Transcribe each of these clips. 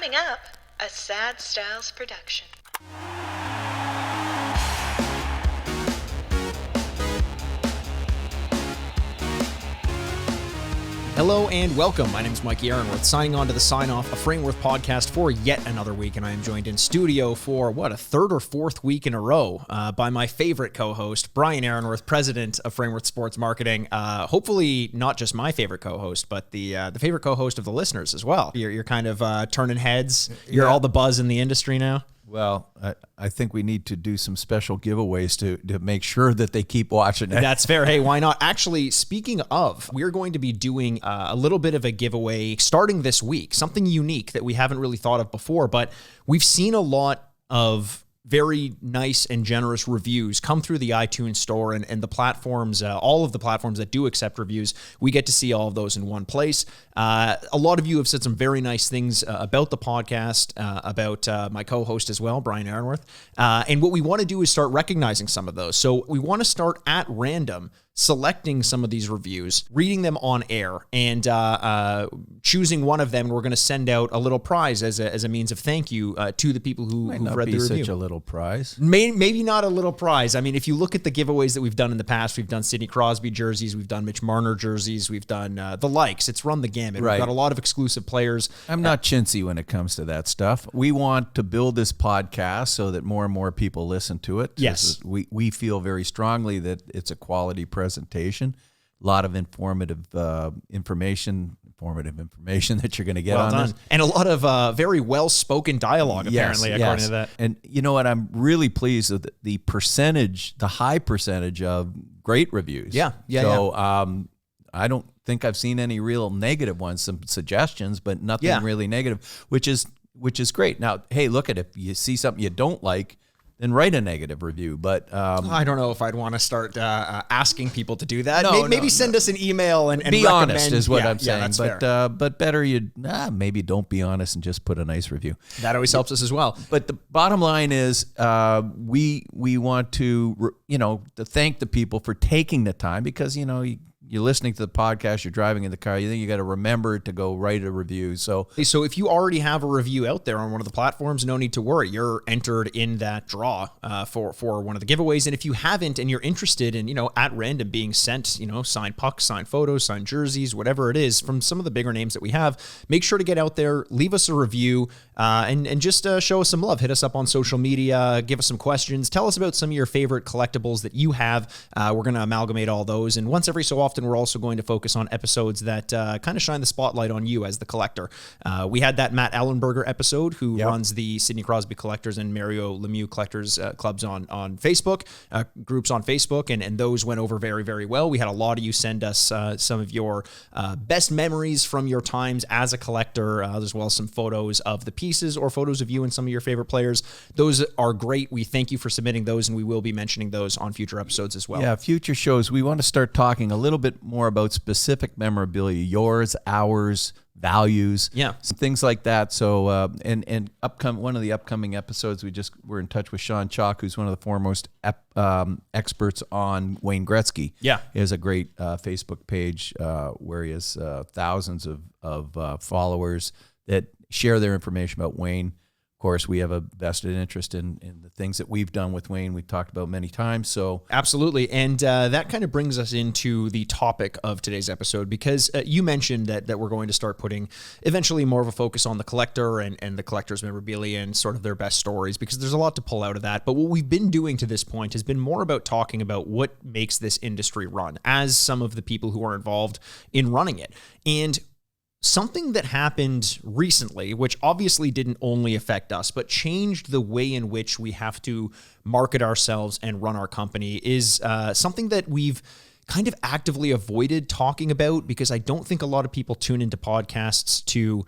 Coming up, a Sad Styles production. Hello and welcome. My name is Mikey Aaronworth, signing on to the Sign Off, a Frameworth podcast for yet another week, and I am joined in studio for, a third or fourth week in a row by my favorite co-host, Brian Aaronworth, president of Frameworth Sports Marketing. Hopefully not just my favorite co-host, but the favorite co-host of the listeners as well. You're kind of turning heads. You're all the buzz in the industry now. Well, I think we need to do some special giveaways to make sure that they keep watching it. That's fair. Hey, why not? Actually, speaking of, we're going to be doing a little bit of a giveaway starting this week, something unique that we haven't really thought of before, but we've seen a lot of very nice and generous reviews come through the iTunes store and the platforms, all of the platforms that do accept reviews. We get to see all of those in one place. A lot of you have said some very nice things about the podcast, about my co-host as well, Brian Aaronworth. And what we want to do is start recognizing some of those. So we want to start at random, selecting some of these reviews, reading them on air, and choosing one of them. We're going to send out a little prize as a means of thank you to the people who've read the review. Such a little prize. Maybe not a little prize. I mean, if you look at the giveaways that we've done in the past, we've done Sidney Crosby jerseys, we've done Mitch Marner jerseys, we've done the likes. It's run the gamut. Right. We've got a lot of exclusive players. I'm not chintzy when it comes to that stuff. We want to build this podcast so that more and more people listen to it. Yes. We feel very strongly that it's a quality presentation. A lot of informative information that you're going to get on this. And a lot of very well-spoken dialogue, apparently, according to that. And you know what? I'm really pleased with the high percentage of great reviews. I don't think I've seen any real negative ones, some suggestions, but nothing really negative, which is great. Now, hey, look at it. If you see something you don't like, then write a negative review. But I don't know if I'd want to start asking people to do that. Maybe send us an email and be recommend. Honest is what I'm saying. That's fair. But better maybe don't be honest and just put a nice review. That always helps us as well. But the bottom line is we want to to thank the people for taking the time, because you're listening to the podcast, you're driving in the car, you got to remember to go write a review. So if you already have a review out there on one of the platforms, no need to worry. You're entered in that draw for one of the giveaways. And if you haven't and you're interested in, at random being sent, signed pucks, signed photos, signed jerseys, whatever it is from some of the bigger names that we have, make sure to get out there, leave us a review, and just show us some love. Hit us up on social media, give us some questions, tell us about some of your favorite collectibles that you have. We're going to amalgamate all those. And once every so often, we're also going to focus on episodes that kind of shine the spotlight on you as the collector. We had that Matt Allenberger episode, who runs the Sidney Crosby Collectors and Mario Lemieux Collectors clubs on Facebook, groups on Facebook, and those went over very, very well. We had a lot of you send us some of your best memories from your times as a collector, as well as some photos of the pieces or photos of you and some of your favorite players. Those are great. We thank you for submitting those, and we will be mentioning those on future episodes as well. Yeah, future shows, we want to start talking a little bit more about specific memorabilia, yours, ours, values, some things like that. So, one of the upcoming episodes, we're in touch with Sean Chalk, who's one of the foremost experts on Wayne Gretzky. Yeah, he has a great Facebook page where he has thousands of followers that share their information about Wayne. Of course, we have a vested interest in the things that we've done with Wayne. We've talked about many times. So absolutely. And that kind of brings us into the topic of today's episode, because you mentioned that we're going to start putting eventually more of a focus on the collector and the collector's memorabilia and sort of their best stories, because there's a lot to pull out of that. But what we've been doing to this point has been more about talking about what makes this industry run as some of the people who are involved in running it. And something that happened recently, which obviously didn't only affect us, but changed the way in which we have to market ourselves and run our company, is something that we've kind of actively avoided talking about, because I don't think a lot of people tune into podcasts to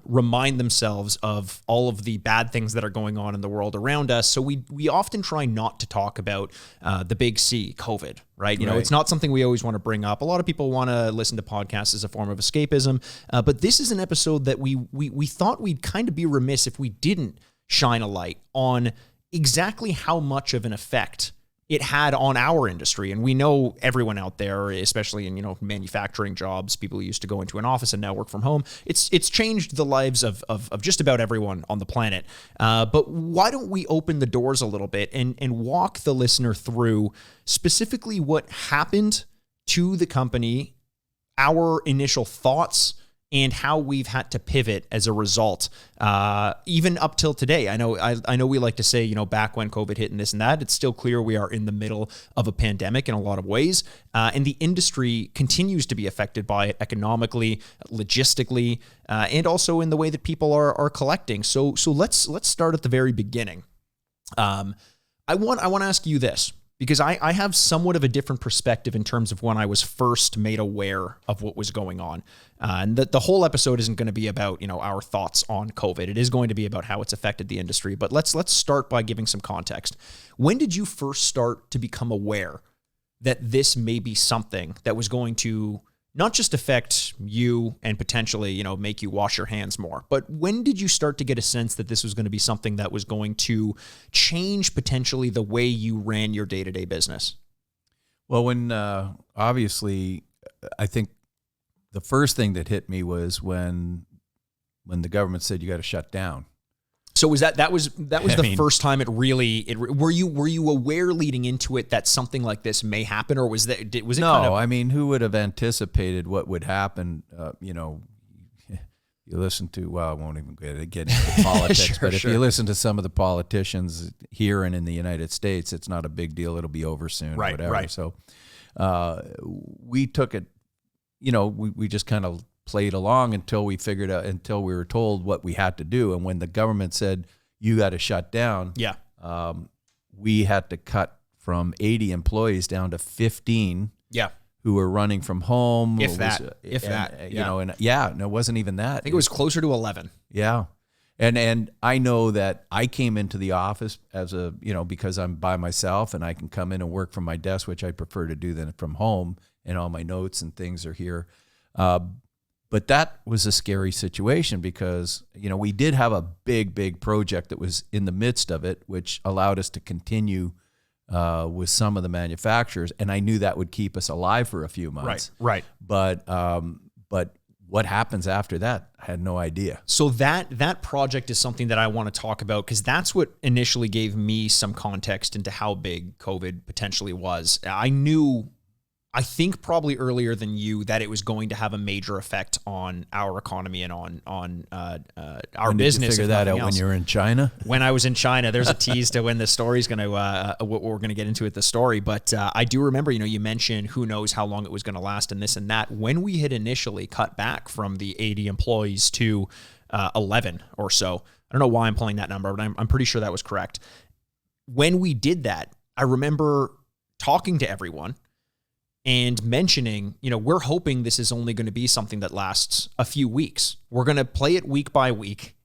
remind themselves of all of the bad things that are going on in the world around us. So we often try not to talk about the big C, COVID, right? You know, it's not something we always want to bring up. A lot of people want to listen to podcasts as a form of escapism, but this is an episode that we thought we'd kind of be remiss if we didn't shine a light on exactly how much of an effect it had on our industry. And we know everyone out there, especially in, manufacturing jobs, people who used to go into an office and now work from home. It's changed the lives of just about everyone on the planet. But why don't we open the doors a little bit and walk the listener through specifically what happened to the company, our initial thoughts, and how we've had to pivot as a result, even up till today. I know we like to say, back when COVID hit and this and that, it's still clear we are in the middle of a pandemic in a lot of ways. And the industry continues to be affected by it economically, logistically, and also in the way that people are collecting. So let's start at the very beginning. I want to ask you this, because I have somewhat of a different perspective in terms of when I was first made aware of what was going on. And the whole episode isn't going to be about, our thoughts on COVID. It is going to be about how it's affected the industry. But let's start by giving some context. When did you first start to become aware that this may be something that was going to not just affect you and potentially, make you wash your hands more, but when did you start to get a sense that this was going to be something that was going to change potentially the way you ran your day-to-day business? Well, when obviously, I think the first thing that hit me was when the government said you got to shut down. So was that was the first time it really were you aware leading into it that something like this may happen, or was it no? Kind of, I mean, who would have anticipated what would happen? You listen to I won't even get into politics, but if you listen to some of the politicians here and in the United States, it's not a big deal. It'll be over soon, right, or whatever. Right. So we took it. We just kind of played along until we were told what we had to do. And when the government said, you got to shut down, we had to cut from 80 employees down to 15 who were running from home. If that. It wasn't even that. I think it was closer to 11. Yeah. And I know that I came into the office as because I'm by myself and I can come in and work from my desk, which I prefer to do than from home, and all my notes and things are here. But that was a scary situation because, we did have a big project that was in the midst of it, which allowed us to continue with some of the manufacturers. And I knew that would keep us alive for a few months. Right. But what happens after that, I had no idea. So that project is something that I want to talk about, because that's what initially gave me some context into how big COVID potentially was. I think probably earlier than you that it was going to have a major effect on our economy and on our business. Did you figure that out when you were in China? When I was in China, there's a tease to when the story's going to what we're going to get into with the story. But I do remember, you mentioned who knows how long it was going to last and this and that. When we had initially cut back from the 80 employees to 11 or so, I don't know why I'm pulling that number, but I'm pretty sure that was correct. When we did that, I remember talking to everyone and mentioning, we're hoping this is only going to be something that lasts a few weeks. We're going to play it week by week.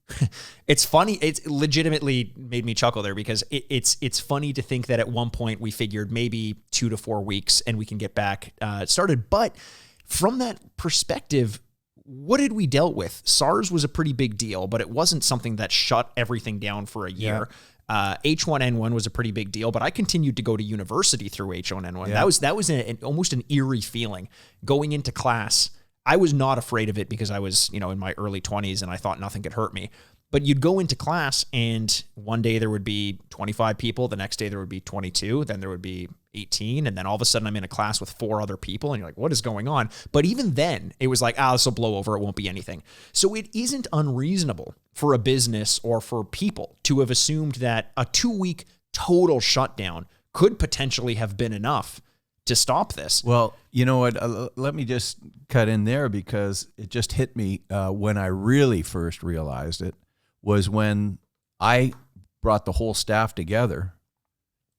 It's funny. It's legitimately made me chuckle there, because it's funny to think that at one point we figured maybe 2 to 4 weeks and we can get back started. But from that perspective, what had we dealt with? SARS was a pretty big deal, but it wasn't something that shut everything down for a year. Yeah. H1N1 was a pretty big deal, but I continued to go to university through H1N1. Yeah. That was almost an eerie feeling going into class. I was not afraid of it because I was, in my early 20s and I thought nothing could hurt me. But you'd go into class and one day there would be 25 people. The next day there would be 22. Then there would be 18. And then all of a sudden I'm in a class with 4 other people and you're like, what is going on? But even then it was like, this will blow over. It won't be anything. So it isn't unreasonable for a business or for people to have assumed that a 2-week total shutdown could potentially have been enough to stop this. Well, you know what? Let me just cut in there, because it just hit me when I really first realized it was when I brought the whole staff together,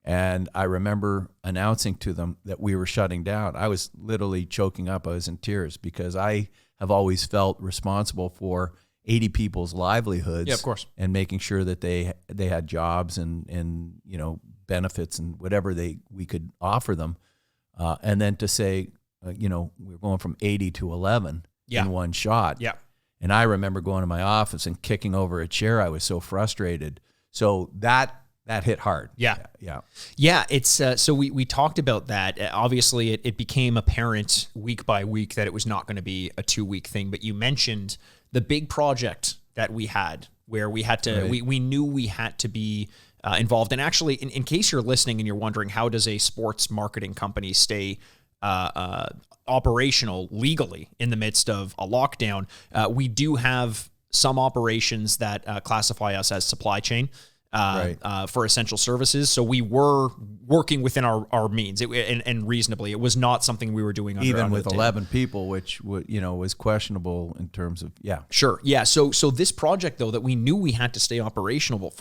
and I remember announcing to them that we were shutting down. I was literally choking up. I was in tears, because I have always felt responsible for 80 people's livelihoods. Yeah, of course. And making sure that they had jobs and benefits and whatever we could offer them. And then to say, we're going from 80 to 11 in one shot. Yeah. And I remember going to my office and kicking over a chair. I was so frustrated. So that that hit hard. Yeah. It's so we talked about that. Obviously, it became apparent week by week that it was not going to be a 2-week thing. But you mentioned the big project that we had, where we had to, we knew we had to be involved. And actually, in case you're listening and you're wondering, how does a sports marketing company stay operational legally in the midst of a lockdown? We do have some operations that classify us as supply chain for essential services. So we were working within our means and reasonably. It was not something we were doing even with 11 people, which was questionable in terms of Sure. Yeah. So this project though that we knew we had to stay operational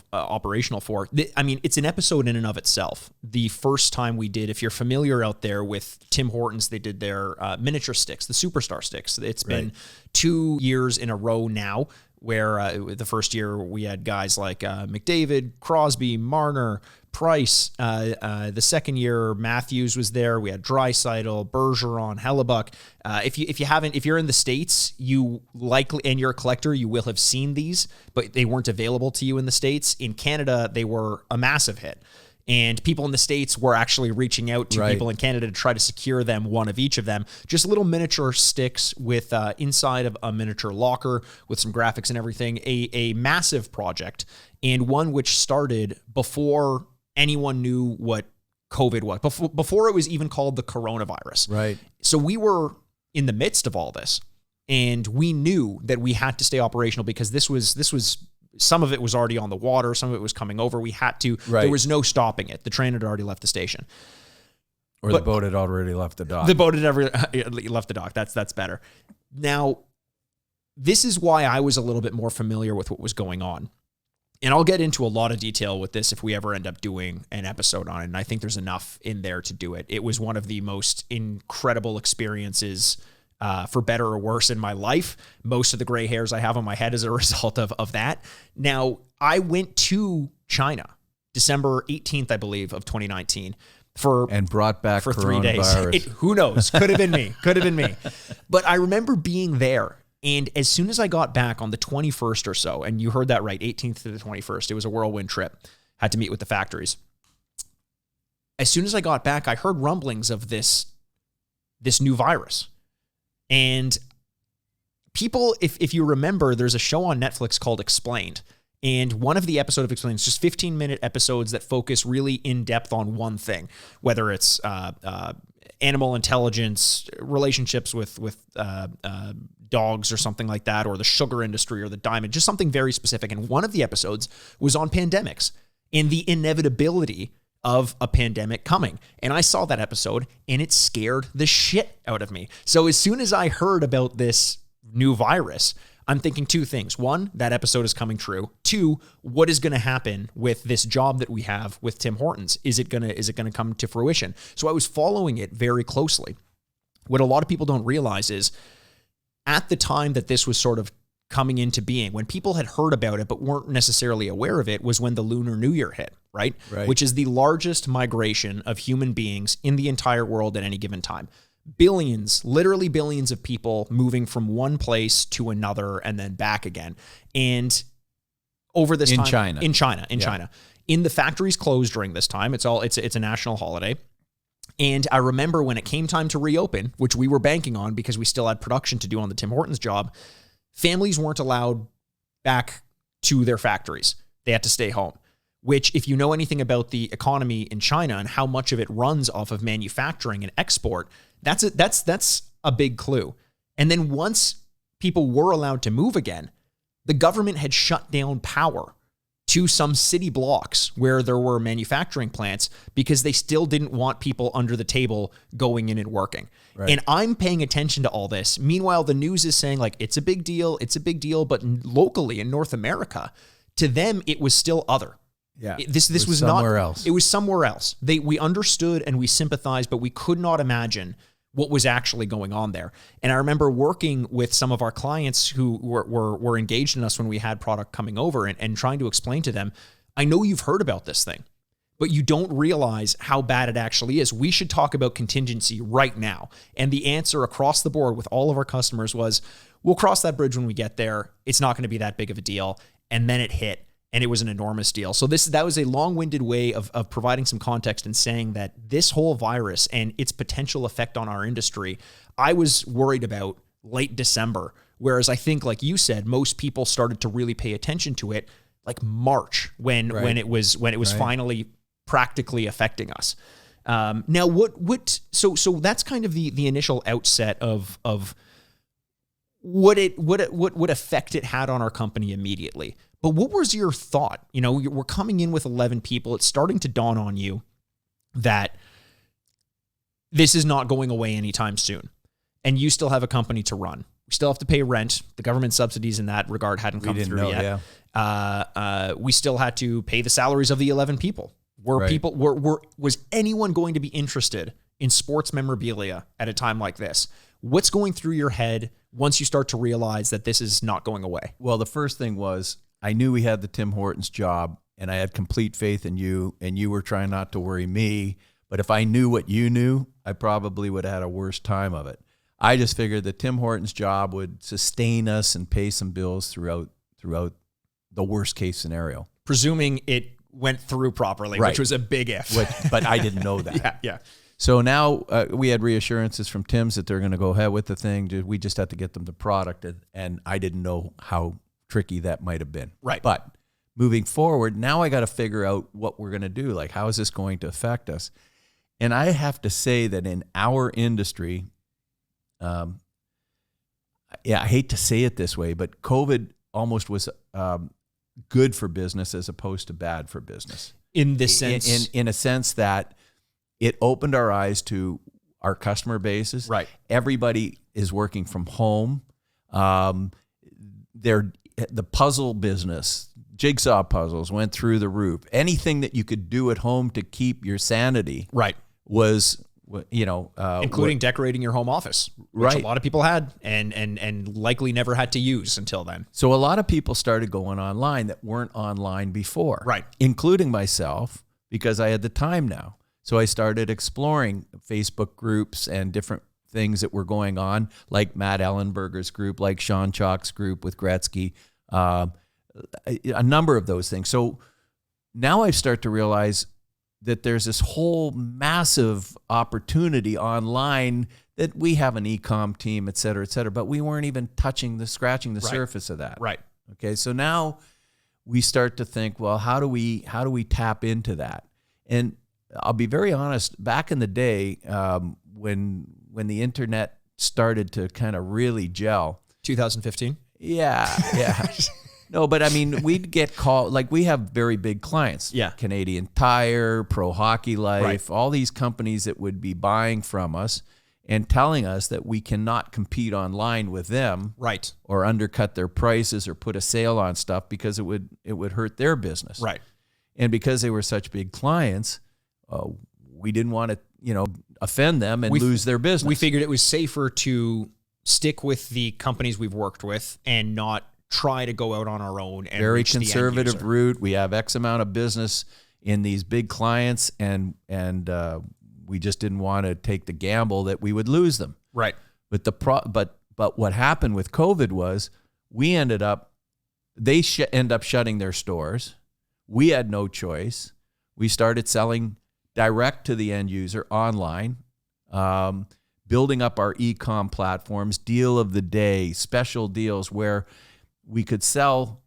for. I mean, it's an episode in and of itself. The first time we did, if you're familiar out there with Tim Hortons, they did their miniature sticks, the Superstar sticks. It's been 2 years in a row now, where the first year we had guys like McDavid, Crosby, Marner, Price. The second year Matthews was there. We had Draisaitl, Bergeron, Hellebuck. If you're in the States, you likely, and you're a collector, you will have seen these, but they weren't available to you in the States. In Canada, they were a massive hit. And people in the States were actually reaching out to people in Canada to try to secure them one of each of them. Just little miniature sticks with inside of a miniature locker with some graphics and everything. A massive project, and one which started before anyone knew what COVID was, before it was even called the coronavirus. Right. So we were in the midst of all this, and we knew that we had to stay operational because this was some of it was already on the water. Some of it was coming over. We had to, there was no stopping it. The train had already left the station. Or the boat had already left the dock. The boat had left the dock. That's better. Now, this is why I was a little bit more familiar with what was going on. And I'll get into a lot of detail with this if we ever end up doing an episode on it. And I think there's enough in there to do it. It was one of the most incredible experiences, for better or worse, in my life. Most of the gray hairs I have on my head as a result of that. Now, I went to China December 18th, I believe, of 2019 and brought back for 3 days. Who knows? Could have been me. But I remember being there. And as soon as I got back on the 21st or so, and you heard that right, 18th to the 21st, it was a whirlwind trip. Had to meet with the factories. As soon as I got back, I heard rumblings of this new virus. And people, if you remember, there's a show on Netflix called Explained. And one of the episodes of Explained is just 15-minute episodes that focus really in depth on one thing, whether it's animal intelligence, relationships with dogs or something like that, or the sugar industry or the diamond, just something very specific. And one of the episodes was on pandemics and the inevitability of a pandemic coming. And I saw that episode and it scared the shit out of me. So as soon as I heard about this new virus, I'm thinking two things. One, that episode is coming true. Two, what is going to happen with this job that we have with Tim Hortons? Is it going to come to fruition? So I was following it very closely. What a lot of people don't realize is at the time that this was sort of coming into being, when people had heard about it but weren't necessarily aware of it, was when the Lunar New Year hit, right? Which is the largest migration of human beings in the entire world at any given time. Billions, literally billions of people moving from one place to another and then back again. And over this time in China, in the factories closed during this time. It's a national holiday. And I remember when it came time to reopen, which we were banking on because we still had production to do on the Tim Hortons job, families weren't allowed back to their factories. They had to stay home, which, if you know anything about the economy in China and how much of it runs off of manufacturing and export, that's a big clue. And then once people were allowed to move again, the government had shut down power to some city blocks where there were manufacturing plants because they still didn't want people under the table going in and working. Right. And I'm paying attention to all this. Meanwhile, the news is saying like, it's a big deal. But locally in North America, to them, it was still other. Yeah. This was somewhere not, else. It was somewhere else. We understood and we sympathized, but we could not imagine what was actually going on there. And I remember working with some of our clients who were engaged in us when we had product coming over and trying to explain to them, I know you've heard about this thing, but you don't realize how bad it actually is. We should talk about contingency right now. And the answer across the board with all of our customers was, we'll cross that bridge when we get there. It's not going to be that big of a deal. And then it hit. and it was an enormous deal. So that was a long-winded way of providing some context and saying that this whole virus and its potential effect on our industry, I was worried about late December. Whereas I think, like you said, most people started to really pay attention to it like March when it was finally practically affecting us. Now so that's kind of the initial outset of what effect it had on our company immediately. But what was your thought? You know, we're coming in with 11 people. It's starting to dawn on you that this is not going away anytime soon. And you still have a company to run. We still have to pay rent. The government subsidies in that regard hadn't come through yet. Yeah. We still had to pay the salaries of the 11 people. Was anyone going to be interested in sports memorabilia at a time like this? What's going through your head once you start to realize that this is not going away? Well, the first thing was I knew we had the Tim Hortons job, and I had complete faith in you, and you were trying not to worry me. But if I knew what you knew, I probably would have had a worse time of it. I just figured that Tim Hortons job would sustain us and pay some bills throughout the worst case scenario. Presuming it went through properly, right, which was a big if. But I didn't know that. Yeah. So now we had reassurances from Tim's that they're going to go ahead with the thing. We just had to get them the product, and I didn't know how tricky that might have been. Right. But moving forward, now I got to figure out what we're going to do. Like, how is this going to affect us? And I have to say that in our industry, I hate to say it this way, but COVID almost was good for business as opposed to bad for business. In this sense? In a sense that it opened our eyes to our customer bases. Right. Everybody is working from home. The puzzle business, jigsaw puzzles went through the roof. Anything that you could do at home to keep your sanity, right, was including decorating your home office, which a lot of people had and likely never had to use until then. So a lot of people started going online that weren't online before, right, including myself, because I had the time now. So I started exploring Facebook groups and different things that were going on, like Matt Ellenberger's group, like Sean Chalk's group with Gretzky, a number of those things. So now I start to realize that there's this whole massive opportunity online that we have an e-com team, et cetera, but we weren't even scratching the surface of that. Right. Okay. So now we start to think, well, how do we tap into that? And I'll be very honest, back in the day, when the internet started to kind of really gel. 2015? Yeah. No, but I mean, we'd get called, like we have very big clients. Yeah. Canadian Tire, Pro Hockey Life, right, all these companies that would be buying from us and telling us that we cannot compete online with them. Right. Or undercut their prices or put a sale on stuff because it would hurt their business. Right. And because they were such big clients, we didn't want to, offend them and lose their business. We figured it was safer to stick with the companies we've worked with and not try to go out on our own. And very conservative route. We have X amount of business in these big clients, and we just didn't want to take the gamble that we would lose them. Right. But what happened with COVID was they end up shutting their stores. We had no choice. We started selling direct to the end user online, building up our e-com platforms, deal of the day, special deals where we could sell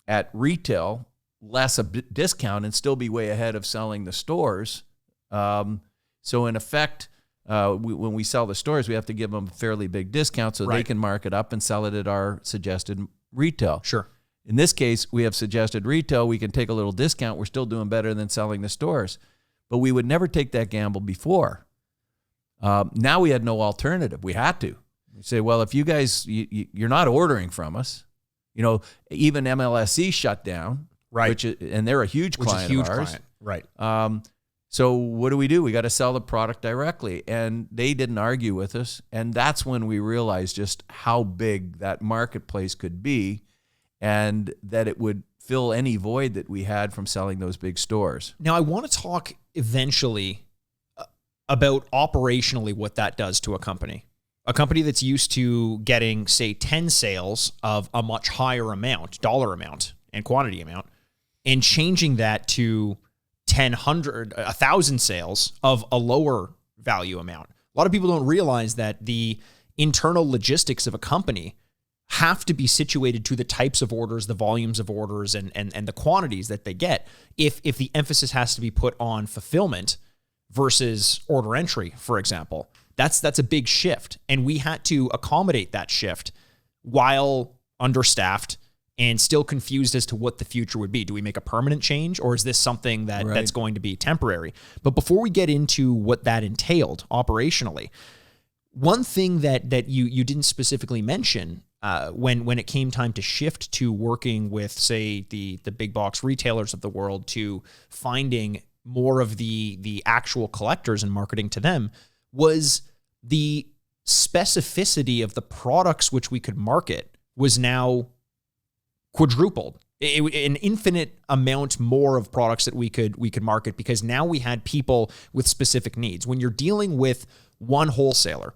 at retail less a discount and still be way ahead of selling the stores. So in effect, when we sell the stores, we have to give them a fairly big discount so they can mark it up and sell it at our suggested retail. Sure. In this case, we have suggested retail. We can take a little discount. We're still doing better than selling the stores. But we would never take that gamble before. Now we had no alternative. We had to. We say, well, if you guys, you're not ordering from us, even MLSE shut down, right? And they're a huge client of ours. Right. So what do? We got to sell the product directly. And they didn't argue with us. And that's when we realized just how big that marketplace could be and that it would fill any void that we had from selling those big stores. Now, I want to talk eventually about operationally what that does to a company. A company that's used to getting, say, 10 sales of a much higher amount, dollar amount and quantity amount, and changing that to 10, 100, 1,000 sales of a lower value amount. A lot of people don't realize that the internal logistics of a company have to be situated to the types of orders, the volumes of orders, and the quantities that they get. If the emphasis has to be put on fulfillment versus order entry, for example, that's a big shift. And we had to accommodate that shift while understaffed and still confused as to what the future would be. Do we make a permanent change, or is this something that's going to be temporary? But before we get into what that entailed operationally, one thing that you didn't specifically mention when it came time to shift to working with, say, the big box retailers of the world, to finding more of the actual collectors and marketing to them, was the specificity of the products which we could market was now quadrupled. An infinite amount more of products that we could market, because now we had people with specific needs. When you're dealing with one wholesaler,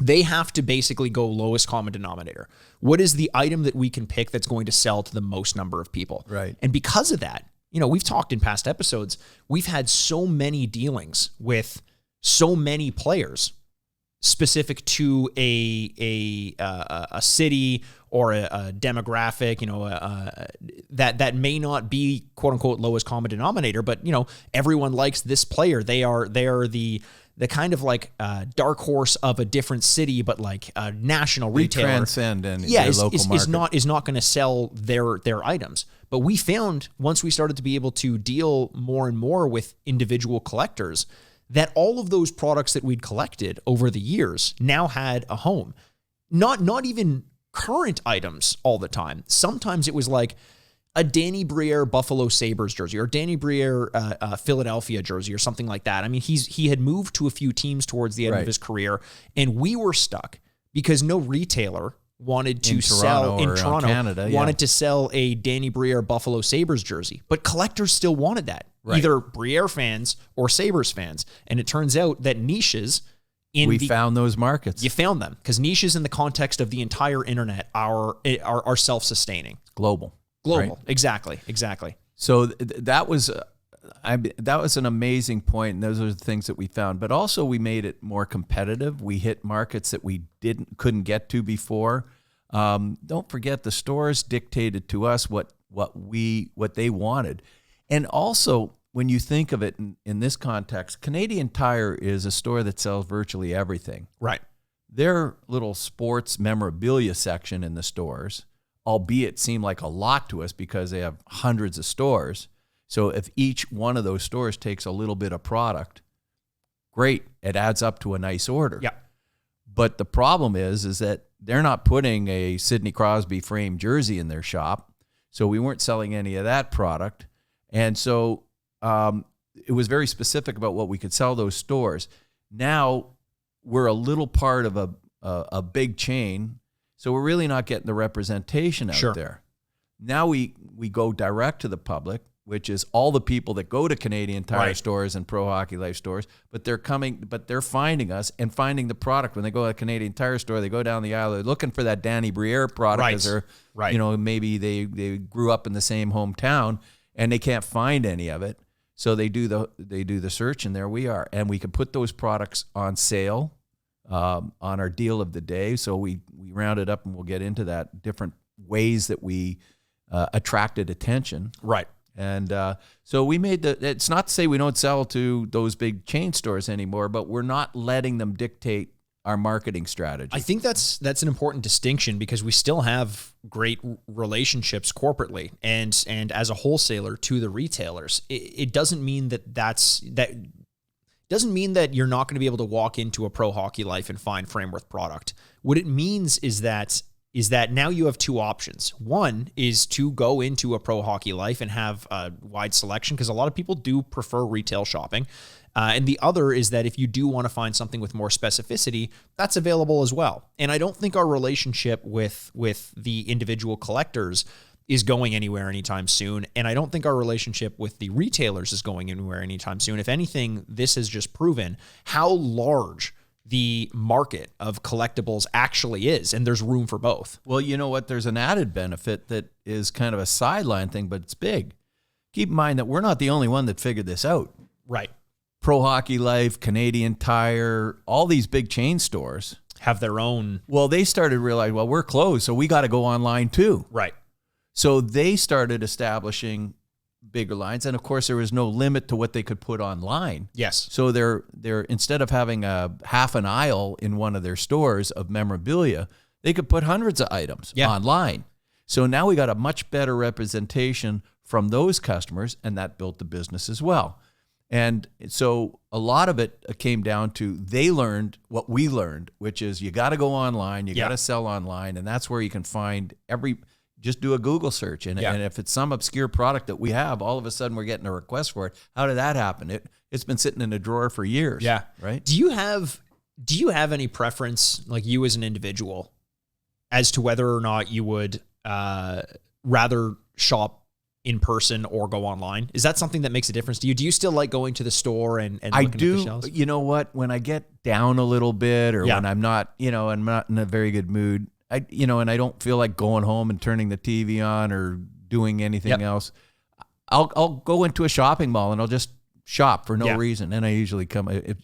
they have to basically go lowest common denominator. What is the item that we can pick that's going to sell to the most number of people? Right. And because of that, we've talked in past episodes, we've had so many dealings with so many players specific to a city or a demographic, that may not be quote unquote lowest common denominator, but everyone likes this player. They are the kind of like dark horse of a different city, but like a national retailer. They transcend their local market. is not going to sell their items. But we found, once we started to be able to deal more and more with individual collectors, that all of those products that we'd collected over the years now had a home. Not even current items all the time. Sometimes it was like a Danny Briere Buffalo Sabres jersey, or Danny Briere Philadelphia jersey, or something like that. I mean, he had moved to a few teams towards the end of his career, and we were stuck because no retailer wanted to sell in Toronto, Canada, wanted to sell a Danny Briere Buffalo Sabres jersey, but collectors still wanted that. Right. Either Briere fans or Sabres fans. And it turns out that niches found those markets. You found them, because niches in the context of the entire internet are self-sustaining. Global. Right? Exactly. So that was an amazing point, and those are the things that we found. But also, we made it more competitive. We hit markets that we couldn't get to before. Don't forget, the stores dictated to us what they wanted. And also, when you think of it in this context, Canadian Tire is a store that sells virtually everything. Right. Their little sports memorabilia section in the stores, albeit seemed like a lot to us because they have hundreds of stores. So if each one of those stores takes a little bit of product, great, it adds up to a nice order. Yeah. But the problem is that they're not putting a Sidney Crosby framed jersey in their shop. So we weren't selling any of that product. And so it was very specific about what we could sell those stores. Now we're a little part of a big chain, so we're really not getting the representation out there. Now we go direct to the public, which is all the people that go to Canadian Tire stores and Pro Hockey Life stores, but they're finding us and finding the product. When they go to a Canadian Tire store, they go down the aisle, they're looking for that Danny Briere product, because they're, maybe they grew up in the same hometown and they can't find any of it. So they do the search, and there we are. And we can put those products on sale on our deal of the day. So we rounded up, and we'll get into that, different ways that we attracted attention. Right. And so we made it's not to say we don't sell to those big chain stores anymore, but we're not letting them dictate our marketing strategy. I think that's an important distinction, because we still have great relationships corporately and as a wholesaler to the retailers. It doesn't mean that doesn't mean that you're not going to be able to walk into a Pro Hockey Life and find Frameworth product. What it means is that now you have two options. One is to go into a Pro Hockey Life and have a wide selection, because a lot of people do prefer retail shopping. And the other is that if you do want to find something with more specificity, that's available as well. And I don't think our relationship with the individual collectors is going anywhere anytime soon. And I don't think our relationship with the retailers is going anywhere anytime soon. If anything, this has just proven how large the market of collectibles actually is, and there's room for both. Well, you know what? There's an added benefit that is kind of a sideline thing, but it's big. keep in mind that we're not the only one that figured this out. Right. Pro Hockey Life, Canadian Tire, all these big chain stores have their own. Well, they started to realize, well, we're closed, so we got to go online too. Right. So they started establishing bigger lines, and of course there was no limit to what they could put online. Yes. So they're instead of having a half an aisle in one of their stores of memorabilia, they could put hundreds of items online. So now we got a much better representation from those customers, and that built the business as well. And so a lot of it came down to they learned what we learned, which is you got to go online, you got to sell online, and that's where you can find just do a Google search. And if it's some obscure product that we have, all of a sudden we're getting a request for it. How did that happen? It's been sitting in a drawer for years. Yeah. Right. Do you have any preference, like you as an individual, as to whether or not you would rather shop in person or go online? Is that something that makes a difference to you? Do you still like going to the store and I looking do. at the shelves? You know what? When I get down a little bit, or when I'm not in a very good mood, and I don't feel like going home and turning the TV on or doing anything else, I'll go into a shopping mall and I'll just shop for no reason. And I usually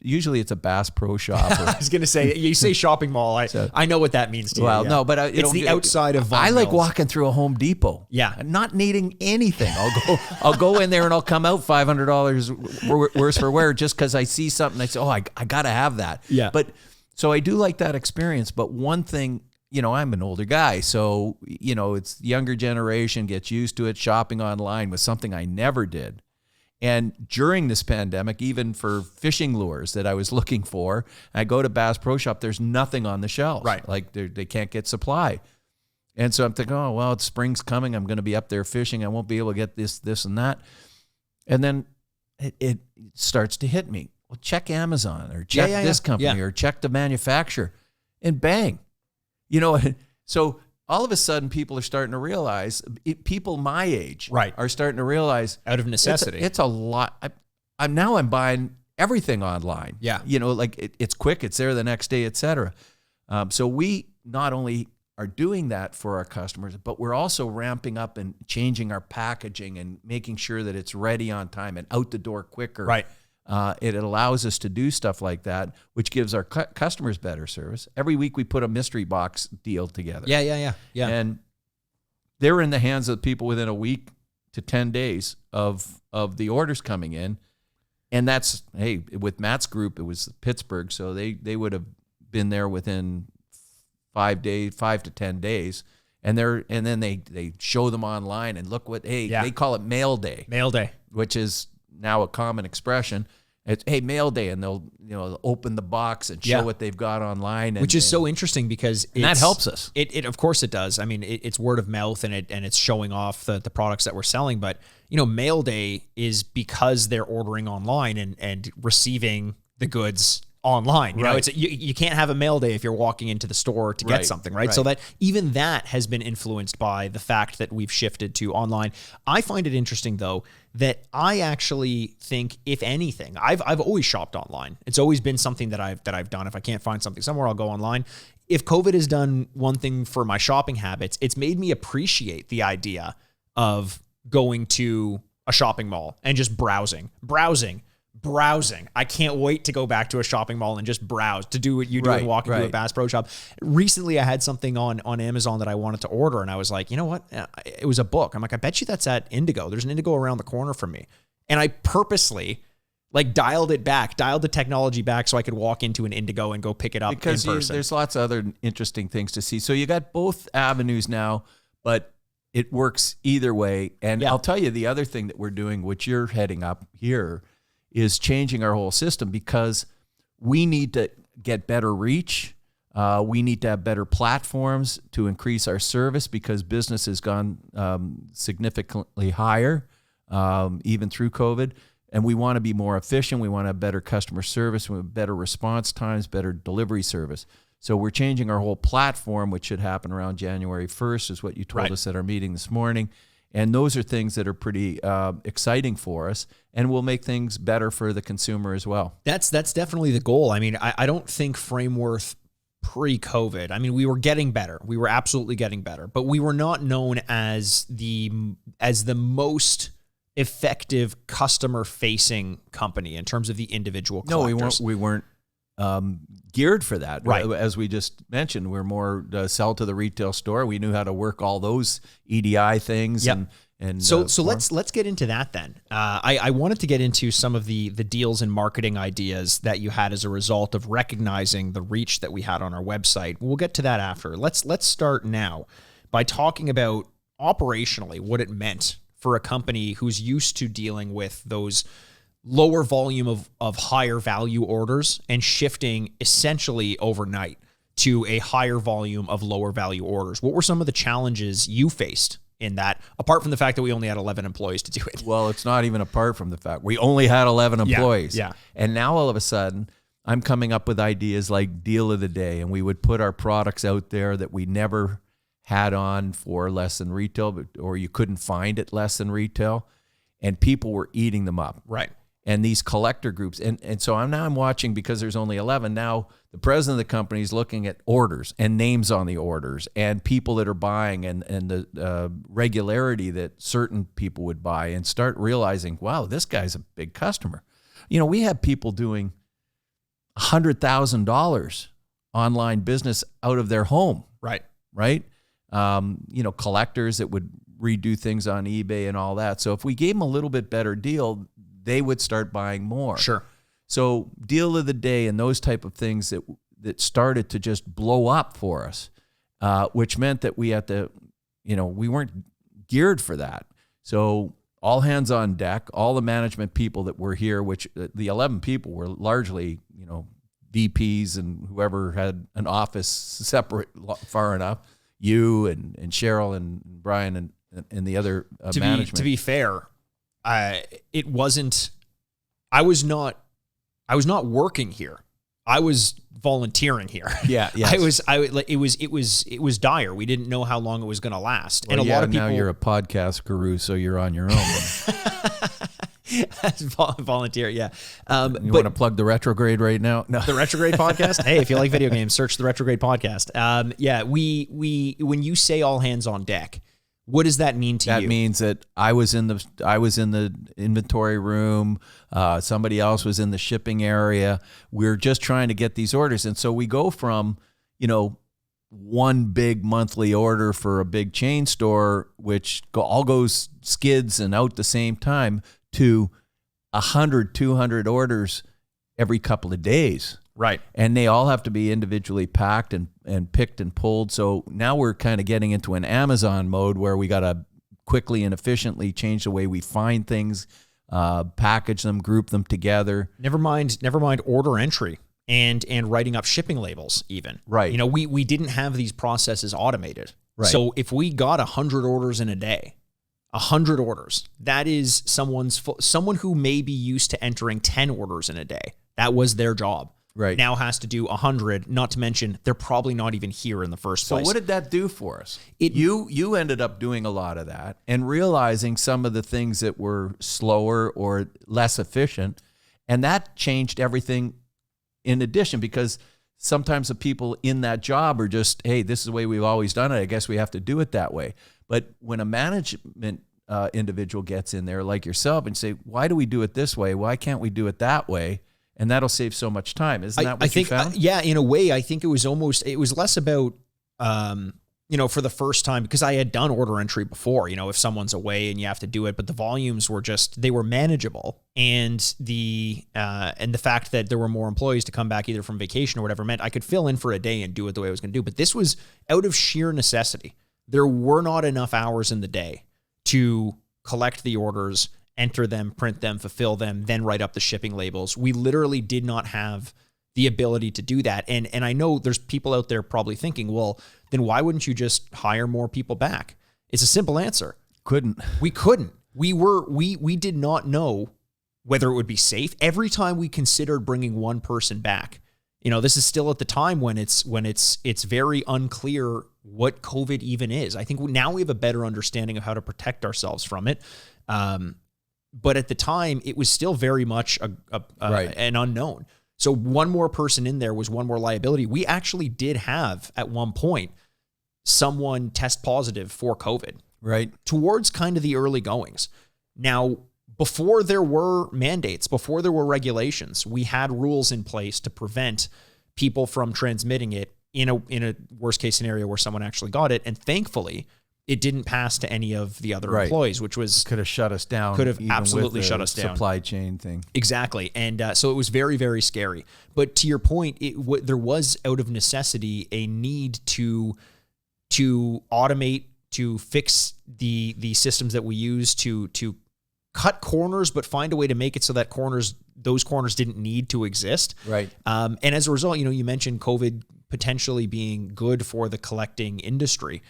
usually it's a Bass Pro Shop. I was going to say, you say shopping mall. I know what that means to you. Well, no, but it's the outside of Von I like Mills. walking through a Home Depot. Yeah. Not needing anything. I'll go in there and I'll come out $500 worse for wear just because I see something. I say, oh, I got to have that. Yeah. But so I do like that experience. But one thing, I'm an older guy, so, it's the younger generation gets used to it. Shopping online was something I never did. And during this pandemic, even for fishing lures that I was looking for, I go to Bass Pro Shop, there's nothing on the shelves. Right. Like they can't get supply. And so I'm thinking, oh, well, spring's coming. I'm going to be up there fishing. I won't be able to get this, and that. And then it starts to hit me. Well, check Amazon or check this company or check the manufacturer, and bang. So all of a sudden, people are starting to realize, people my age are starting to realize, out of necessity, it's a lot. I'm buying everything online. Yeah. It's quick, it's there the next day, et cetera. So we not only are doing that for our customers, but we're also ramping up and changing our packaging and making sure that it's ready on time and out the door quicker. Right. It allows us to do stuff like that, which gives our customers better service. Every week we put a mystery box deal together. Yeah. And they're in the hands of people within a week to 10 days of the orders coming in. And that's, hey, with Matt's group, it was Pittsburgh, so they would have been there within 5 to 10 days. And then they show them online and look they call it mail day. Mail day. Which is now a common expression. It's, hey, mail day, and they'll open the box and show what they've got online, which is so interesting because that helps us. It of course it does. I mean, it's word of mouth and it's showing off the products that we're selling. But mail day is because they're ordering online and receiving the goods online. You can't have a mail day if you're walking into the store to get something, right? So that even that has been influenced by the fact that we've shifted to online. I find it interesting though that I actually think, if anything, I've always shopped online. It's always been something that I've done. If I can't find something somewhere, I'll go online. If COVID has done one thing for my shopping habits, it's made me appreciate the idea of going to a shopping mall and just browsing. I can't wait to go back to a shopping mall and just browse, to do what you do and walk into a Bass Pro Shop. Recently, I had something on Amazon that I wanted to order, and I was like, you know what? It was a book. I'm like, I bet you that's at Indigo. There's an Indigo around the corner from me. And I purposely dialed the technology back so I could walk into an Indigo and go pick it up in person. There's lots of other interesting things to see. So you got both avenues now, but it works either way. And I'll tell you the other thing that we're doing, which you're heading up here, is changing our whole system, because we need to get better reach. We need to have better platforms to increase our service, because business has gone significantly higher, even through COVID. And we want to be more efficient. We want to have better customer service, we have better response times, better delivery service. So we're changing our whole platform, which should happen around January 1st, is what you told us at our meeting this morning. And those are things that are pretty exciting for us, and will make things better for the consumer as well. That's definitely the goal. I mean, I don't think Frameworth pre-COVID, I mean, we were getting better. We were absolutely getting better, but we were not known as the most effective customer-facing company in terms of the individual collectors. No, we weren't geared for that. Right. As we just mentioned, we're more sell to the retail store. We knew how to work all those EDI things. Yep. And so let's get into that then. I wanted to get into some of the deals and marketing ideas that you had as a result of recognizing the reach that we had on our website. We'll get to that after. Let's start now by talking about operationally what it meant for a company who's used to dealing with those lower volume of higher value orders and shifting essentially overnight to a higher volume of lower value orders. What were some of the challenges you faced in that, apart from the fact that we only had 11 employees to do it? Well, it's not even apart from the fact we only had 11 employees. Yeah. And now all of a sudden, I'm coming up with ideas like deal of the day, and we would put our products out there that we never had on for less than retail, or you couldn't find it less than retail, and people were eating them up. Right. And these collector groups. And so I'm watching, because there's only 11. Now the president of the company is looking at orders and names on the orders and people that are buying and the regularity that certain people would buy, and start realizing, wow, this guy's a big customer. You know, we have people doing $100,000 online business out of their home. Right. Right. You know, collectors that would redo things on eBay and all that. So if we gave them a little bit better deal, they would start buying more. Sure. So deal of the day and those type of things that started to just blow up for us, which meant that we had to, you know, we weren't geared for that. So all hands on deck, all the management people that were here, which the 11 people were largely, you know, VPs and whoever had an office separate far enough, you and Cheryl and Brian and the other management. To be fair, it wasn't. I was not working here. I was volunteering here. Yeah, yes. It was dire. We didn't know how long it was going to last, Well, and a lot of people. Now you're a podcast guru, so you're on your own. Volunteer, yeah. You want to plug the Retrograde right now? No, the Retrograde podcast. Hey, if you like video games, search the Retrograde podcast. Yeah, we when you say all hands on deck, what does that mean to you? That means that I was in the inventory room. Somebody else was in the shipping area. We're just trying to get these orders, and so we go from, you know, one big monthly order for a big chain store, which all goes skids and out the same time, to 100, 200 orders every couple of days. Right. And they all have to be individually packed and picked and pulled. So now we're kind of getting into an Amazon mode where we got to quickly and efficiently change the way we find things, package them, group them together. Never mind order entry and writing up shipping labels even. Right. You know, we didn't have these processes automated. Right. So if we got 100 orders in a day, 100 orders, that is someone who may be used to entering 10 orders in a day. That was their job. Right. Now has to do 100, not to mention they're probably not even here in the first place. So what did that do for us? You ended up doing a lot of that and realizing some of the things that were slower or less efficient, and that changed everything in addition, because sometimes the people in that job are just, hey, this is the way we've always done it. I guess we have to do it that way. But when a management individual gets in there like yourself and say, why do we do it this way? Why can't we do it that way? And that'll save so much time. Isn't that what you found? Yeah, in a way, I think it was less about, you know, for the first time, because I had done order entry before, you know, if someone's away and you have to do it, but the volumes were they were manageable. And the fact that there were more employees to come back either from vacation or whatever meant I could fill in for a day and do it the way I was going to do. But this was out of sheer necessity. There were not enough hours in the day to collect the orders, enter them, print them, fulfill them, then write up the shipping labels. We literally did not have the ability to do that. And I know there's people out there probably thinking, well, then why wouldn't you just hire more people back? It's a simple answer. We couldn't. We did not know whether it would be safe. Every time we considered bringing one person back, you know, this is still at the time when it's very unclear what COVID even is. I think now we have a better understanding of how to protect ourselves from it. But at the time, it was still very much an unknown. So one more person in there was one more liability. We actually did have, at one point, someone test positive for COVID. Right. Towards kind of the early goings. Now, before there were mandates, before there were regulations, we had rules in place to prevent people from transmitting it in a worst case scenario where someone actually got it. And thankfully, it didn't pass to any of the other employees, which was... Could have shut us down. Could have absolutely shut us down. Supply chain thing. Exactly. And so it was very, very scary. But to your point, there was, out of necessity, a need to automate, to fix the systems that we use, to cut corners, but find a way to make it so that those corners didn't need to exist. Right. And as a result, you mentioned COVID potentially being good for the collecting industry.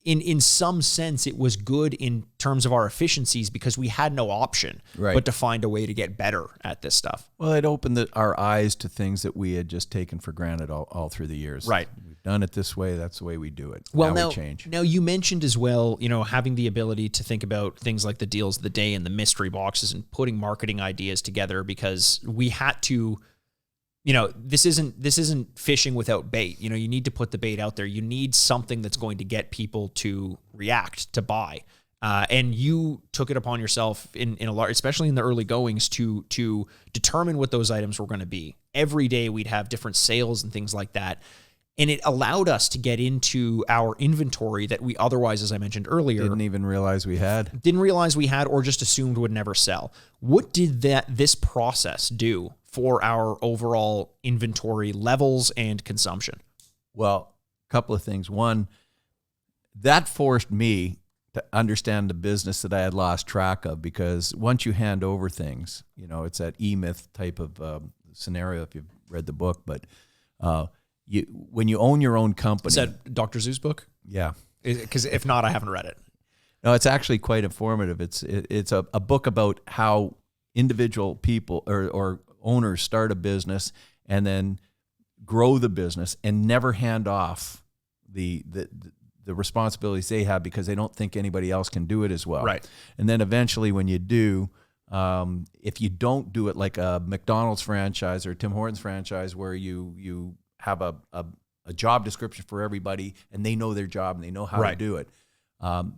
In some sense, it was good in terms of our efficiencies because we had no option but to find a way to get better at this stuff. Well, it opened our eyes to things that we had just taken for granted all through the years. Right. We've done it this way. That's the way we do it. Well, now we change. Now, you mentioned as well, having the ability to think about things like the deals of the day and the mystery boxes and putting marketing ideas together because we had to... this isn't fishing without bait. You need to put the bait out there. You need something that's going to get people to react, to buy. And you took it upon yourself in a large, especially in the early goings, to determine what those items were going to be. Every day we'd have different sales and things like that. And it allowed us to get into our inventory that we otherwise, as I mentioned earlier, didn't even realize we had, or just assumed would never sell. What did this process do for our overall inventory levels and consumption? Well, a couple of things. One, that forced me to understand the business that I had lost track of, because once you hand over things, it's that E-Myth type of scenario, if you've read the book, but when you own your own company. Is that Dr. Zeus book? Yeah. Because if not, I haven't read it. No, it's actually quite informative. It's a book about how individual people or owners start a business and then grow the business and never hand off the responsibilities they have because they don't think anybody else can do it as well. Right. And then eventually when you do, if you don't do it like a McDonald's franchise or a Tim Hortons franchise where you have a job description for everybody and they know their job and they know how to do it.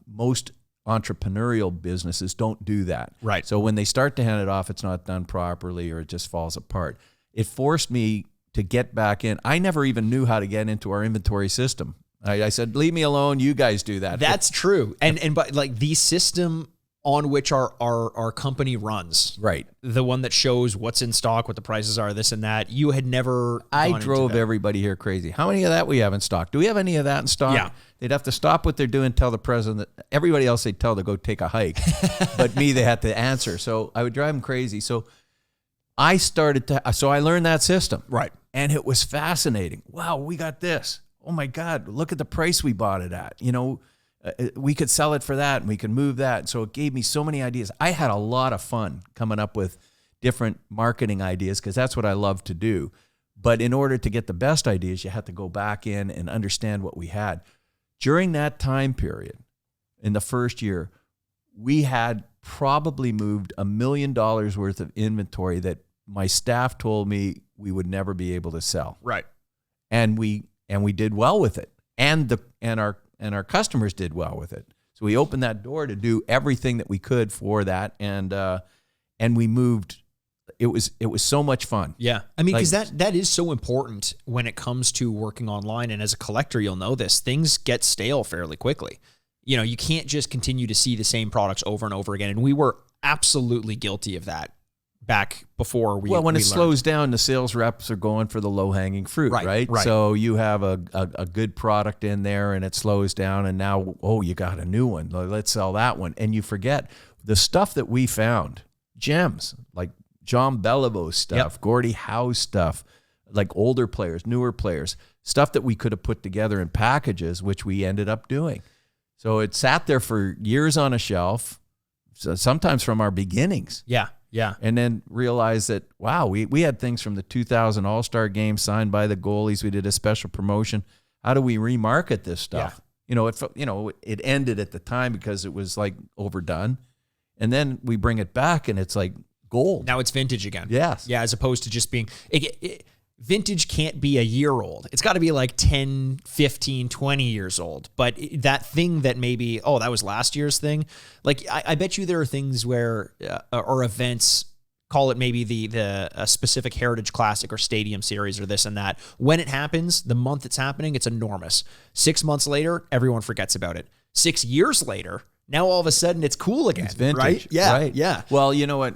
Most entrepreneurial businesses don't do that. Right. So when they start to hand it off, it's not done properly or it just falls apart. It forced me to get back in. I never even knew how to get into our inventory system. I said, leave me alone. You guys do that. That's true. But like the system on which our company runs, right? The one that shows what's in stock, what the prices are, this and that. You had never. I drove everybody here crazy. How many of that we have in stock? Do we have any of that in stock? Yeah. They'd have to stop what they're doing, tell the president. Everybody else they'd tell to go take a hike, but me they had to answer. So I would drive them crazy. So I learned that system, right? And it was fascinating. Wow, we got this. Oh my God, look at the price we bought it at. We could sell it for that and we can move that. So it gave me so many ideas. I had a lot of fun coming up with different marketing ideas because that's what I love to do. But in order to get the best ideas, you have to go back in and understand what we had. During that time period, in the first year, we had probably moved $1 million worth of inventory that my staff told me we would never be able to sell. Right. And we did well with it. And our customers did well with it. So we opened that door to do everything that we could for that, and we moved. It was so much fun. Yeah, I mean, because that is so important when it comes to working online. And as a collector, you'll know this. Things get stale fairly quickly. You can't just continue to see the same products over and over again. And we were absolutely guilty of that back before we. Well, when it learned. slows down, the sales reps are going for the low-hanging fruit, right? So you have a good product in there, and it slows down, and now, you got a new one. Let's sell that one. And you forget the stuff that we found, gems, like John Beliveau stuff, Gordie Howe stuff, like older players, newer players, stuff that we could have put together in packages, which we ended up doing. So it sat there for years on a shelf, sometimes from our beginnings. Yeah. Yeah. And then realized that, wow, we had things from the 2000 All-Star game signed by the goalies. We did a special promotion. How do we remarket this stuff? Yeah. It ended at the time because it was like overdone. And then we bring it back and it's like gold. Now it's vintage again. Yes. Yeah, as opposed to just being vintage can't be a year old. It's got to be like 10, 15, 20 years old. But that thing that maybe, oh, that was last year's thing. Like, I bet you there are things where, or events, call it maybe the specific Heritage Classic or Stadium Series or this and that. When it happens, the month it's happening, it's enormous. 6 months later, everyone forgets about it. 6 years later, now all of a sudden it's cool again. It's vintage, right? Yeah, right. yeah. Well, you know what?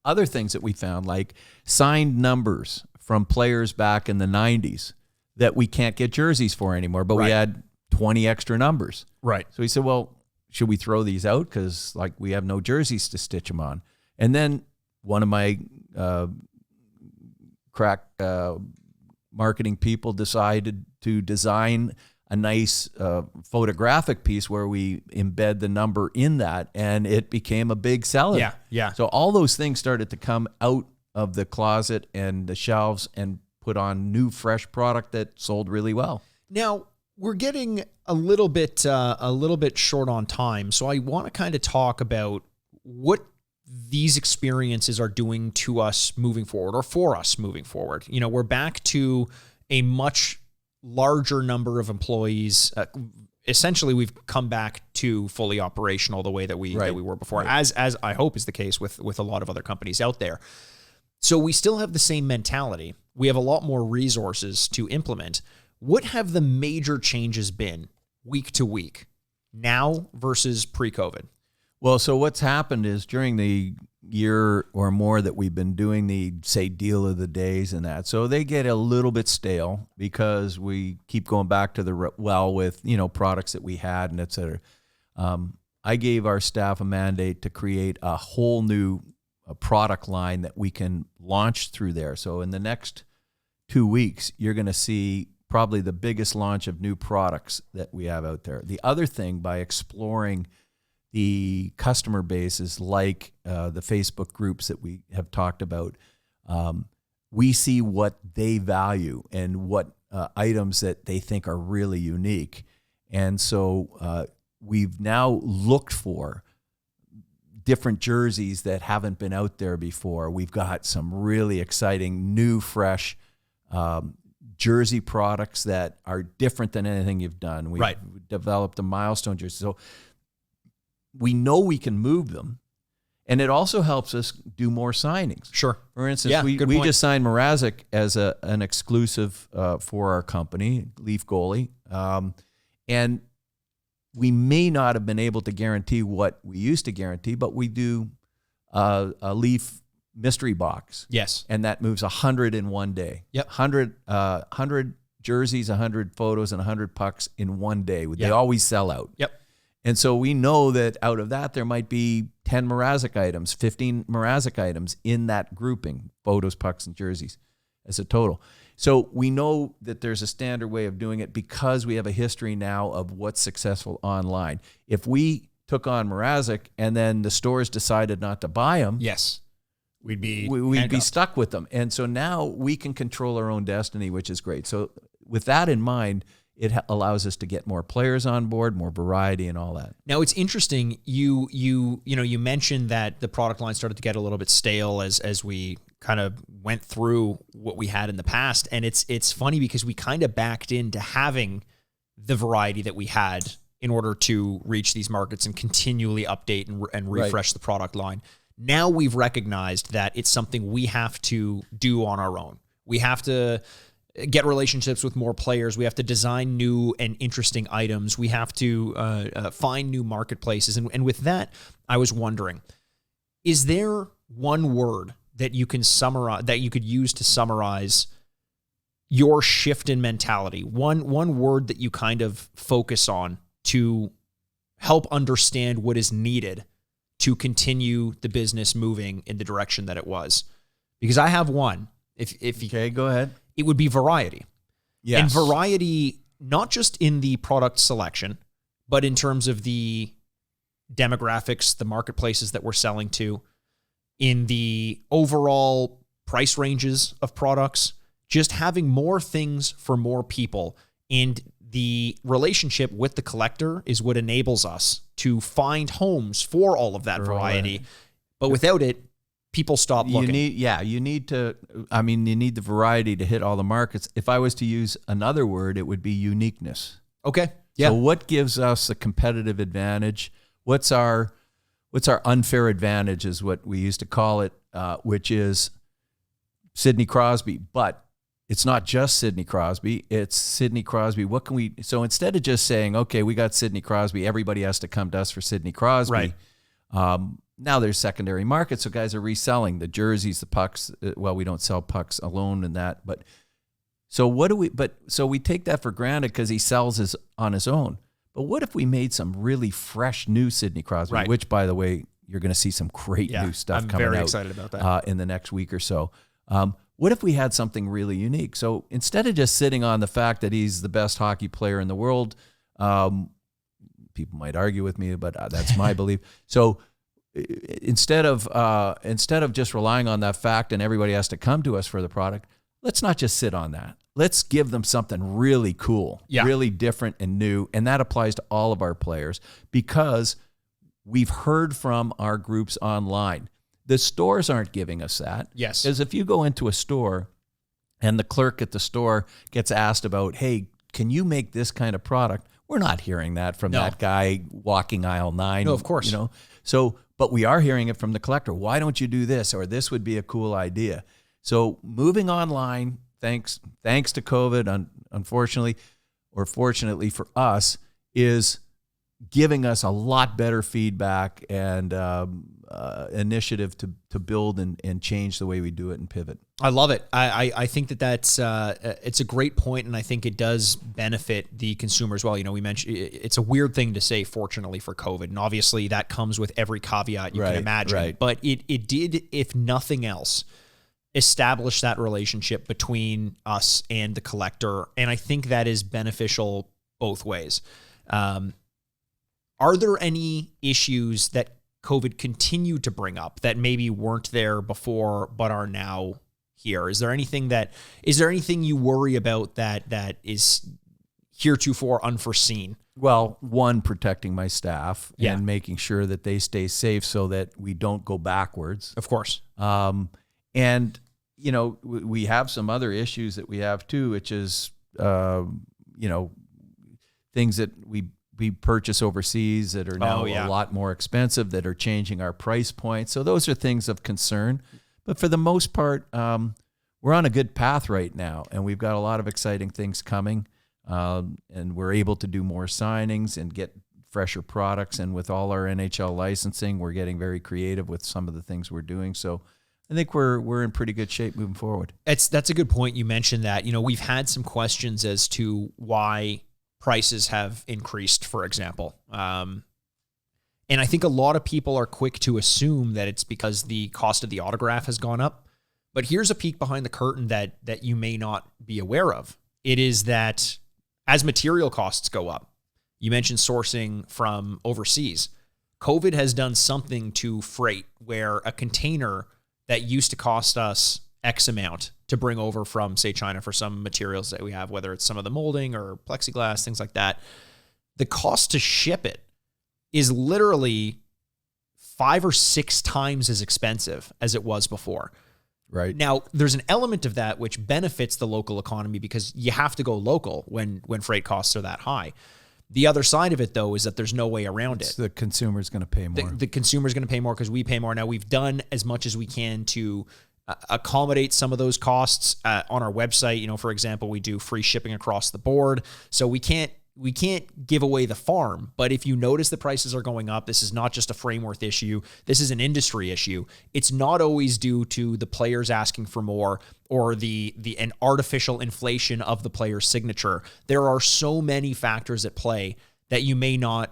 Other things that we found, like signed numbers from players back in the 90s that we can't get jerseys for anymore, but we had 20 extra numbers. Right. So he said, well, should we throw these out? Because like we have no jerseys to stitch them on. And then one of my crack marketing people decided to design a nice photographic piece where we embed the number in that, and it became a big seller. Yeah, yeah. So all those things started to come out of the closet and the shelves and put on new, fresh product that sold really well. Now, we're getting a little bit short on time, so I want to kind of talk about what these experiences are doing to us moving forward, or for us moving forward. You know, we're back to a much larger number of employees. Essentially, we've come back to fully operational the way that we were before, as I hope is the case with a lot of other companies out there. So we still have the same mentality. We have a lot more resources to implement. What have the major changes been week to week now versus pre-COVID? Well, so what's happened is during the year or more that we've been doing the, say, deal of the days and that, so they get a little bit stale because we keep going back to the well with, you know, products that we had and et cetera. I gave our staff a mandate to create a whole new product line that we can launch through there. So in the next 2 weeks, you're going to see probably the biggest launch of new products that we have out there. The other thing, by exploring the customer bases like the Facebook groups that we have talked about, we see what they value and what items that they think are really unique. And so we've now looked for different jerseys that haven't been out there before. We've got some really exciting, new, fresh jersey products that are different than anything you've done. We've developed a milestone jersey. So we know we can move them, and it also helps us do more signings. Sure. For instance, we just signed Mrazek as an exclusive for our company, Leaf goalie, and we may not have been able to guarantee what we used to guarantee, but we do a Leaf mystery box. Yes. And that moves 100 in one day. Yep. 100 jerseys, 100 photos, and 100 pucks in one day. They always sell out. Yep. And so we know that out of that, there might be 10 Mrazek items, 15 Mrazek items in that grouping, photos, pucks, and jerseys as a total. So we know that there's a standard way of doing it because we have a history now of what's successful online. If we took on Mrazek and then the stores decided not to buy them, yes, we'd be stuck with them. And so now we can control our own destiny, which is great. So with that in mind, it allows us to get more players on board, more variety, and all that. Now it's interesting. You mentioned that the product line started to get a little bit stale as we kind of went through what we had in the past, and it's funny because we kind of backed into having the variety that we had in order to reach these markets and continually update and refresh the product line. Now we've recognized that it's something we have to do on our own. We have to get relationships with more players. We have to design new and interesting items. We have to find new marketplaces. And with that, I was wondering, is there one word that you can summarize, that you could use to summarize your shift in mentality? One word that you kind of focus on to help understand what is needed to continue the business moving in the direction that it was? Because I have one. Okay, go ahead. It would be variety. Yes. And variety, not just in the product selection, but in terms of the demographics, the marketplaces that we're selling to, in the overall price ranges of products, just having more things for more people. And the relationship with the collector is what enables us to find homes for all of that variety. But without it, people stop looking. You need the variety to hit all the markets. If I was to use another word, it would be uniqueness. Okay. Yeah. So what gives us a competitive advantage? What's our unfair advantage is what we used to call it, which is Sidney Crosby. But it's not just Sidney Crosby. It's Sidney Crosby. What can we? So instead of just saying, okay, we got Sidney Crosby, everybody has to come to us for Sidney Crosby. Right. Now there's secondary markets, so guys are reselling the jerseys, the pucks. Well, we don't sell pucks alone in that, but so what do we? But so we take that for granted because he sells on his own. But what if we made some really fresh new Sidney Crosby? Right. Which, by the way, you're going to see some great new stuff coming out. I'm very excited about that in the next week or so. What if we had something really unique? So instead of just sitting on the fact that he's the best hockey player in the world, people might argue with me, but that's my belief. So instead of just relying on that fact and everybody has to come to us for the product, let's not just sit on that. Let's give them something really cool, really different and new. And that applies to all of our players because we've heard from our groups online. The stores aren't giving us that. Yes. Because if you go into a store and the clerk at the store gets asked about, hey, can you make this kind of product? We're not hearing that from that guy walking aisle 9. No, of course. So, but we are hearing it from the collector. Why don't you do this? Or this would be a cool idea. So moving online, thanks to COVID, unfortunately, or fortunately for us, is giving us a lot better feedback and initiative to build and change the way we do it and pivot. I love it. I think that's it's a great point, and I think it does benefit the consumer as well. We mentioned it's a weird thing to say, fortunately for COVID, and obviously that comes with every caveat you can imagine. Right. But it did, if nothing else, establish that relationship between us and the collector, and I think that is beneficial both ways. Are there any issues that COVID continued to bring up that maybe weren't there before but are now here? Is there anything you worry about that is heretofore unforeseen? Well, one, protecting my staff and making sure that they stay safe so that we don't go backwards. Of course. And we have some other issues that we have too, which is things that we purchase overseas that are now a lot more expensive, that are changing our price point. So those are things of concern. But for the most part, we're on a good path right now, and we've got a lot of exciting things coming, and we're able to do more signings and get fresher products. And with all our NHL licensing, we're getting very creative with some of the things we're doing. So I think we're in pretty good shape moving forward. That's a good point. You mentioned that. We've had some questions as to why prices have increased, for example. And I think a lot of people are quick to assume that it's because the cost of the autograph has gone up. But here's a peek behind the curtain that you may not be aware of. It is that as material costs go up, you mentioned sourcing from overseas. COVID has done something to freight where a container that used to cost us X amount to bring over from, say, China for some materials that we have, whether it's some of the molding or plexiglass, things like that, the cost to ship it is literally 5 or 6 times as expensive as it was before. Right. Now, there's an element of that which benefits the local economy because you have to go local when freight costs are that high. The other side of it, though, is that there's no way around it. The consumer's going to pay more. The consumer's going to pay more because we pay more. Now, we've done as much as we can to accommodate some of those costs on our website. For example, we do free shipping across the board. So we can't give away the farm. But if you notice the prices are going up, this is not just a Frameworth issue. This is an industry issue. It's not always due to the players asking for more or an artificial inflation of the player's signature. There are so many factors at play that you may not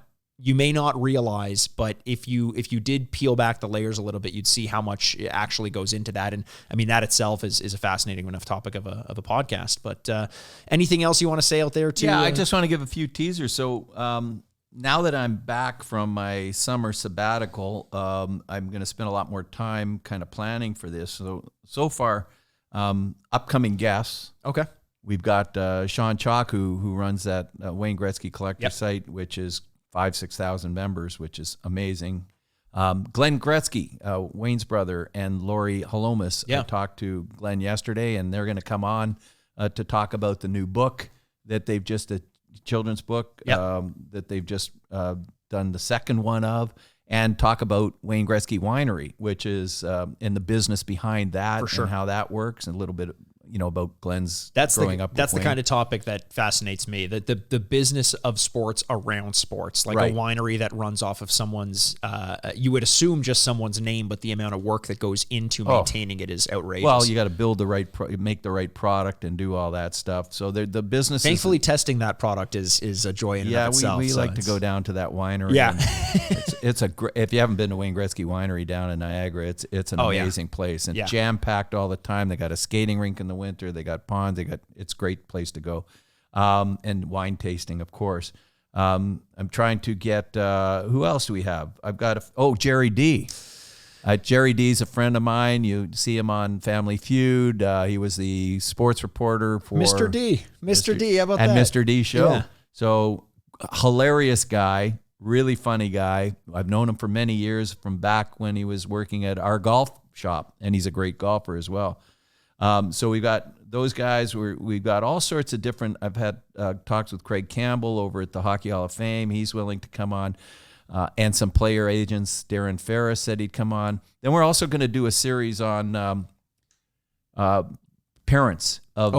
realize, but if you did peel back the layers a little bit, you'd see how much actually goes into that. And I mean, that itself is a fascinating enough topic of a podcast. But anything else you want to say out there too? Yeah, I just want to give a few teasers. So now that I'm back from my summer sabbatical, I'm going to spend a lot more time kind of planning for this. So far, upcoming guests. Okay. We've got Sean Chalk, who runs that Wayne Gretzky Collector site, which is 5,000-6,000 members, which is amazing. Glenn Gretzky, Wayne's brother, and Lori Holomis. I talked to Glenn yesterday, and they're going to come on to talk about the new book that they've just, a children's book that they've just done the second one of, and talk about Wayne Gretzky Winery, which is in the business behind that and how that works, and a little bit about Glenn's growing up. That's the kind of topic that fascinates me. The business of sports around sports, like a winery that runs off of someone's. You would assume just someone's name, but the amount of work that goes into maintaining it is outrageous. Well, you got to build the right, make the right product, and do all that stuff. So the business. Thankfully, testing that product is a joy in and of itself. We like to go down to that winery. Yeah, it's a if you haven't been to Wayne Gretzky Winery down in Niagara, it's an amazing place, and jam packed all the time. They got a skating rink in the winter. They got ponds. It's a great place to go, and wine tasting, of course. I'm trying to get who else do we have? I've got Jerry D. Jerry D's a friend of mine. You see him on Family Feud. He was the sports reporter for Mr. D. Mr. D. How about and that? And Mr. D show. Yeah. So hilarious guy, really funny guy. I've known him for many years from back when he was working at our golf shop, and he's a great golfer as well. So we've got those guys. We've got all sorts of different. I've had talks with Craig Campbell over at the Hockey Hall of Fame. He's willing to come on, and some player agents. Darren Ferris said he'd come on. Then we're also going to do a series on parents of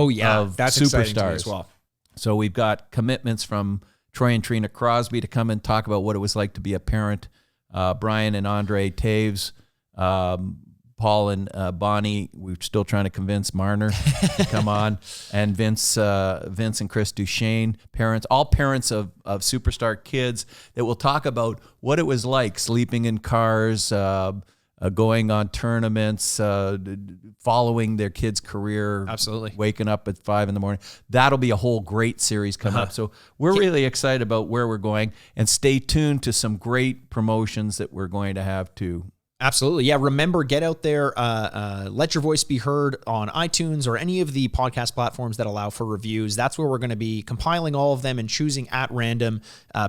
that's superstars as well. So we've got commitments from Troy and Trina Crosby to come and talk about what it was like to be a parent. Brian and Andre Taves. Paul and Bonnie, we're still trying to convince Marner to come on, and Vince and Chris Duchesne, all parents of superstar kids, that will talk about what it was like sleeping in cars, going on tournaments, following their kids' career, waking up at 5 a.m. That'll be a whole great series coming up. So we're really excited about where we're going, and stay tuned to some great promotions that we're going to have too. Absolutely. Yeah. Remember, get out there, let your voice be heard on iTunes or any of the podcast platforms that allow for reviews. That's where we're going to be compiling all of them and choosing at random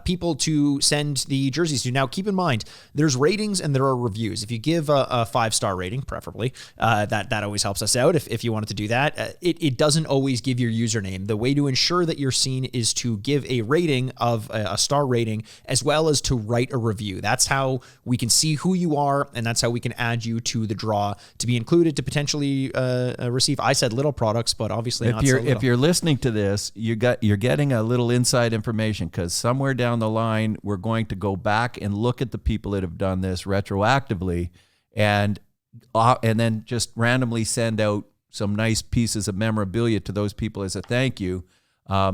people to send the jerseys to. Now, keep in mind, there's ratings and there are reviews. If you give a 5-star rating, preferably, that always helps us out if you wanted to do that. It doesn't always give your username. The way to ensure that you're seen is to give a rating of a star rating, as well as to write a review. That's how we can see who you are, and that's how we can add you to the draw to be included to potentially receive. I said little products, but obviously not so little. If you're listening to this, you're getting a little inside information, because somewhere down the line we're going to go back and look at the people that have done this retroactively, and then just randomly send out some nice pieces of memorabilia to those people as a thank you.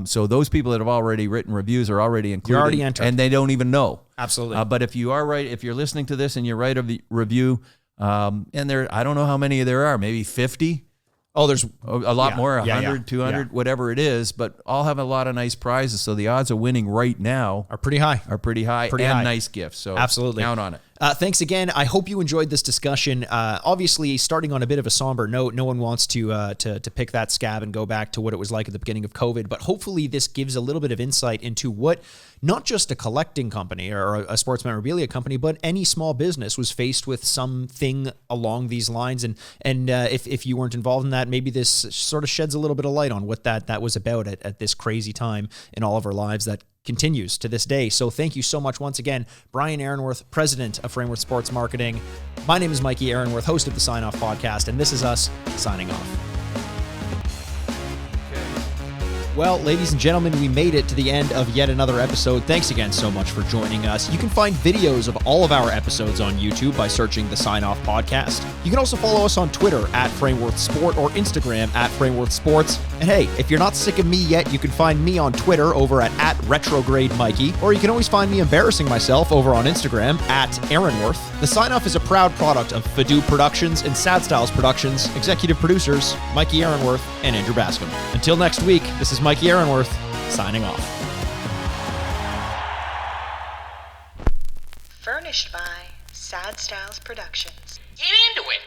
So those people that have already written reviews are already included. You're already entered. And they don't even know. Absolutely. But if you're listening to this and you write a review, and I don't know how many there are, maybe 50. Oh, there's a lot more, 100, 200, whatever it is, but all have a lot of nice prizes. So the odds of winning right now are pretty high. Nice gifts. So absolutely, count on it. Thanks again. I hope you enjoyed this discussion. Obviously, starting on a bit of a somber note, no one wants to pick that scab and go back to what it was like at the beginning of COVID. But hopefully, this gives a little bit of insight into what not just a collecting company or a sports memorabilia company, but any small business was faced with something along these lines. And if you weren't involved in that, maybe this sort of sheds a little bit of light on what that was about at this crazy time in all of our lives that continues to this day. So thank you so much once again, Brian Aaronworth, president of Frameworth Sports Marketing. My name is Mikey Aaronworth, host of the Sign Off Podcast, and this is us signing off. Well, ladies and gentlemen, we made it to the end of yet another episode. Thanks again so much for joining us. You can find videos of all of our episodes on YouTube by searching the Sign Off Podcast. You can also follow us on Twitter at Frameworth Sport or Instagram at Frameworth Sports. And hey, if you're not sick of me yet, you can find me on Twitter over at Retrograde Mikey, or you can always find me embarrassing myself over on Instagram at Aaronworth. The Sign Off is a proud product of Fadoo Productions and Sad Styles Productions. Executive producers, Mikey Aaronworth and Andrew Bascom. Until next week, this is Mikey Aaronworth, signing off. Furnished by Sad Styles Productions. Get into it.